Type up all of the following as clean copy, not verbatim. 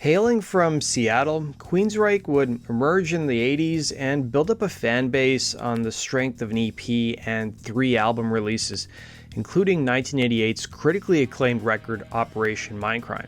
Hailing from Seattle, Queensryche would emerge in the 80s and build up a fan base on the strength of an EP and 3 album releases, including 1988's critically acclaimed record Operation Mindcrime.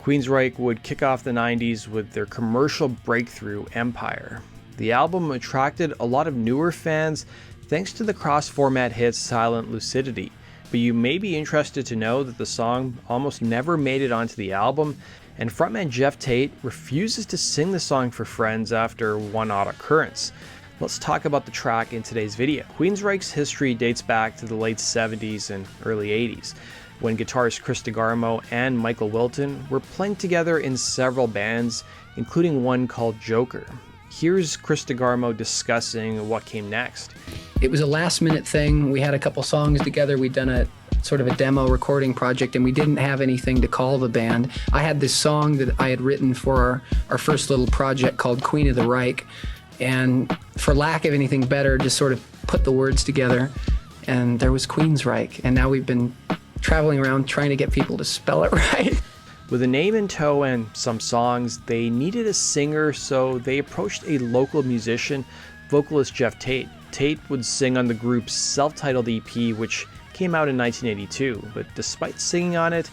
Queensryche would kick off the 90s with their commercial breakthrough, Empire. The album attracted a lot of newer fans thanks to the cross-format hit Silent Lucidity, but you may be interested to know that the song almost never made it onto the album, and frontman Geoff Tate refuses to sing the song for friends after one odd occurrence. Let's talk about the track in today's video. Queensryche's history dates back to the late 70s and early 80s, when guitarist Chris DeGarmo and Michael Wilton were playing together in several bands, including one called Joker. Here's Chris DeGarmo discussing what came next. It was a last-minute thing. We had a couple songs together. We'd done a sort of a demo recording project, and we didn't have anything to call the band. I had this song that I had written for our first little project called Queen of the Reich, and for lack of anything better, just sort of put the words together, and there was Queensryche. And now we've been traveling around trying to get people to spell it right. With a name in tow and some songs, they needed a singer, so they approached a local musician, vocalist Geoff Tate. Tate would sing on the group's self-titled EP, which came out in 1982, but despite singing on it,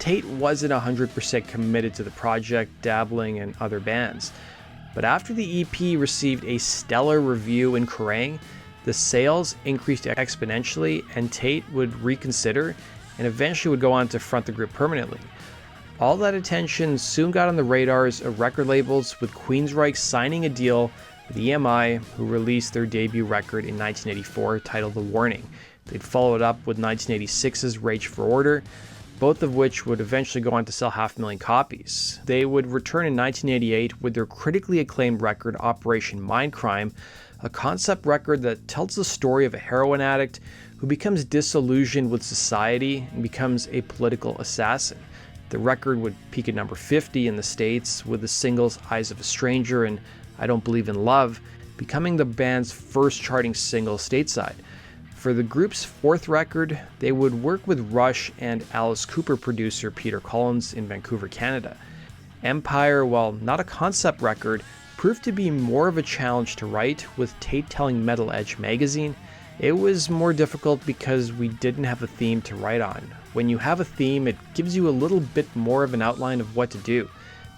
Tate wasn't 100% committed to the project, dabbling in other bands. But after the EP received a stellar review in Kerrang, the sales increased exponentially, and Tate would reconsider and eventually would go on to front the group permanently. All that attention soon got on the radars of record labels, with Queensryche signing a deal with EMI, who released their debut record in 1984 titled The Warning. They'd follow it up with 1986's Rage for Order, both of which would eventually go on to sell 500,000 copies. They would return in 1988 with their critically acclaimed record Operation Mindcrime, a concept record that tells the story of a heroin addict who becomes disillusioned with society and becomes a political assassin. The record would peak at number 50 in the States, with the singles Eyes of a Stranger and I Don't Believe in Love becoming the band's first charting single stateside. For the group's 4th record, they would work with Rush and Alice Cooper producer Peter Collins in Vancouver, Canada. Empire, while not a concept record, proved to be more of a challenge to write, with Tate telling Metal Edge magazine, "It was more difficult because we didn't have a theme to write on. When you have a theme, it gives you a little bit more of an outline of what to do.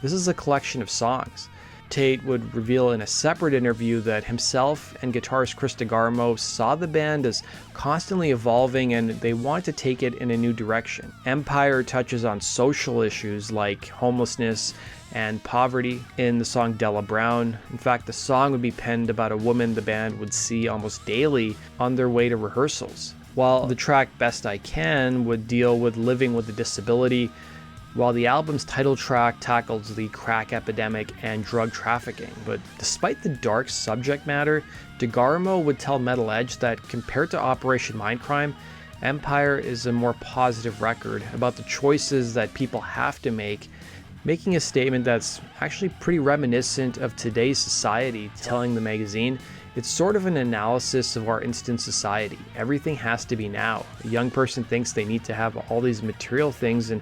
This is a collection of songs." Tate would reveal in a separate interview that himself and guitarist Chris DeGarmo saw the band as constantly evolving and they wanted to take it in a new direction. Empire touches on social issues like homelessness and poverty in the song Della Brown. In fact, the song would be penned about a woman the band would see almost daily on their way to rehearsals, while the track Best I Can would deal with living with a disability, while the album's title track tackles the crack epidemic and drug trafficking. But despite the dark subject matter, DeGarmo would tell Metal Edge that compared to Operation Mindcrime, Empire is a more positive record about the choices that people have to make, making a statement that's actually pretty reminiscent of today's society, telling the magazine, "It's sort of an analysis of our instant society. Everything has to be now. A young person thinks they need to have all these material things and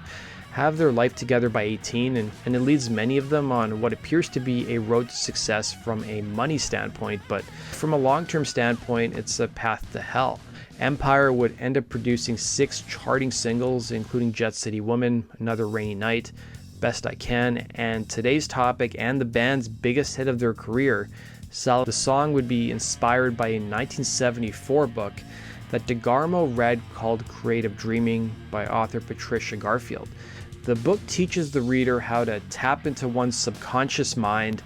have their life together by 18, and it leads many of them on what appears to be a road to success from a money standpoint, but from a long-term standpoint, it's a path to hell." Empire would end up producing 6 charting singles, including Jet City Woman, Another Rainy Night, Best I Can, and today's topic and the band's biggest hit of their career, The song would be inspired by a 1974 book that DeGarmo read called Creative Dreaming by author Patricia Garfield. The book teaches the reader how to tap into one's subconscious mind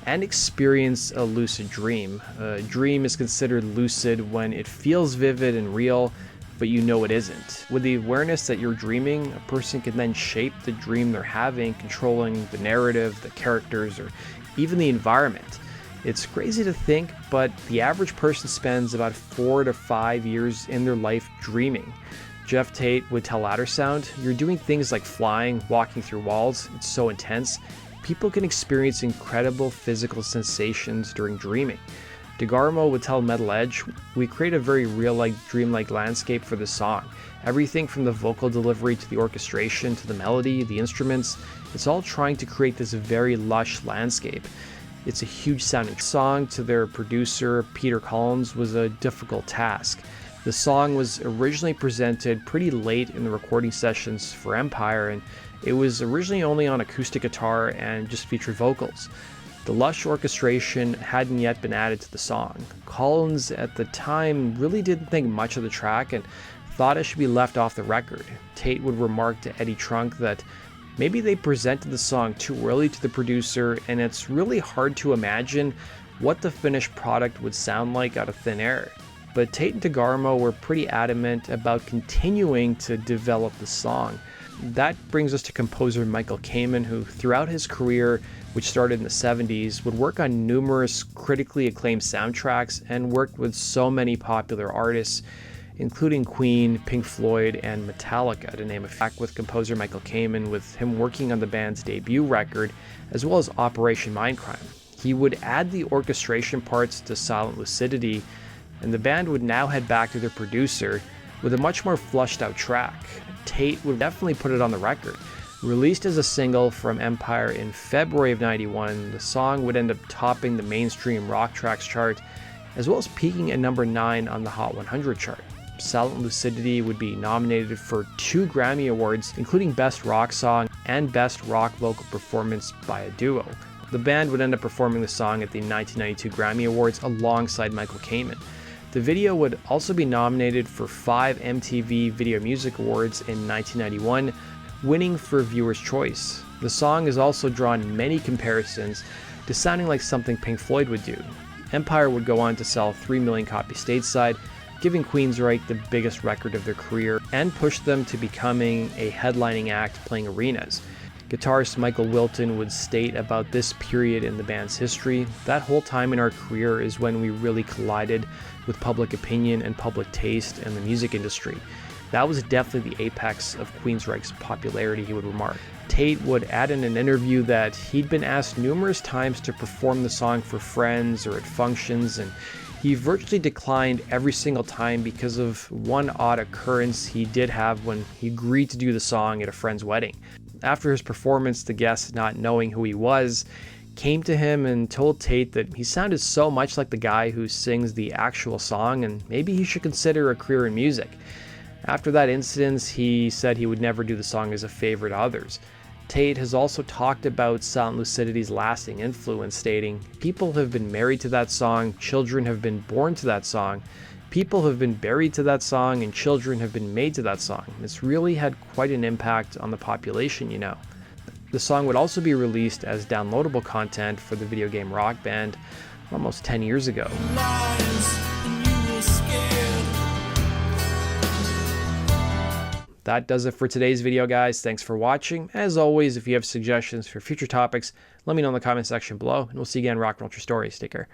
and experience a lucid dream. A dream is considered lucid when it feels vivid and real, but you know it isn't. With the awareness that you're dreaming, a person can then shape the dream they're having, controlling the narrative, the characters, or even the environment. It's crazy to think, but the average person spends about 4 to 5 years in their life dreaming. Geoff Tate would tell Laddersound, "You're doing things like flying, walking through walls. It's so intense. People can experience incredible physical sensations during dreaming." DeGarmo would tell Metal Edge, "We create a very real-like, dreamlike landscape for the song. Everything from the vocal delivery to the orchestration to the melody, the instruments. It's all trying to create this very lush landscape. It's a huge sounding song. To their producer, Peter Collins, was a difficult task. The song was originally presented pretty late in the recording sessions for Empire, and it was originally only on acoustic guitar and just featured vocals. The lush orchestration hadn't yet been added to the song. Collins at the time really didn't think much of the track and thought it should be left off the record. Tate would remark to Eddie Trunk that maybe they presented the song too early to the producer, and it's really hard to imagine what the finished product would sound like out of thin air. But Tate and DeGarmo were pretty adamant about continuing to develop the song. That brings us to composer Michael Kamen, who throughout his career, which started in the 70s, would work on numerous critically acclaimed soundtracks and worked with so many popular artists, including Queen, Pink Floyd, and Metallica, to name a fact. With composer Michael Kamen, with him working on the band's debut record, as well as Operation Mindcrime. He would add the orchestration parts to Silent Lucidity, and the band would now head back to their producer with a much more fleshed out track. Tate would definitely put it on the record. Released as a single from Empire in February of '91, the song would end up topping the mainstream rock tracks chart, as well as peaking at number 9 on the Hot 100 chart. Silent Lucidity would be nominated for 2 Grammy Awards, including Best Rock Song and Best Rock Vocal Performance by a Duo. The band would end up performing the song at the 1992 Grammy Awards alongside Michael Kamen. The video would also be nominated for 5 MTV Video Music Awards in 1991, winning for Viewer's Choice. The song has also drawn many comparisons to sounding like something Pink Floyd would do. Empire would go on to sell 3 million copies stateside, giving Queensryche the biggest record of their career and pushed them to becoming a headlining act playing arenas. Guitarist Michael Wilton would state about this period in the band's history: "That whole time in our career is when we really collided with public opinion and public taste and the music industry. That was definitely the apex of Queensryche's popularity," he would remark. Tate would add in an interview that he'd been asked numerous times to perform the song for friends or at functions, and he virtually declined every single time because of one odd occurrence he did have when he agreed to do the song at a friend's wedding. After his performance, the guests, not knowing who he was, came to him and told Tate that he sounded so much like the guy who sings the actual song and maybe he should consider a career in music. After that incident, he said he would never do the song as a favor to others. Tate has also talked about Silent Lucidity's lasting influence, stating, "People have been married to that song, children have been born to that song, people have been buried to that song, and children have been made to that song. It's really had quite an impact on the population, you know." The song would also be released as downloadable content for the video game Rock Band almost 10 years ago. That does it for today's video, guys. Thanks for watching. As always, if you have suggestions for future topics, let me know in the comment section below, and we'll see you again in Rock and Roll Stories. Take care.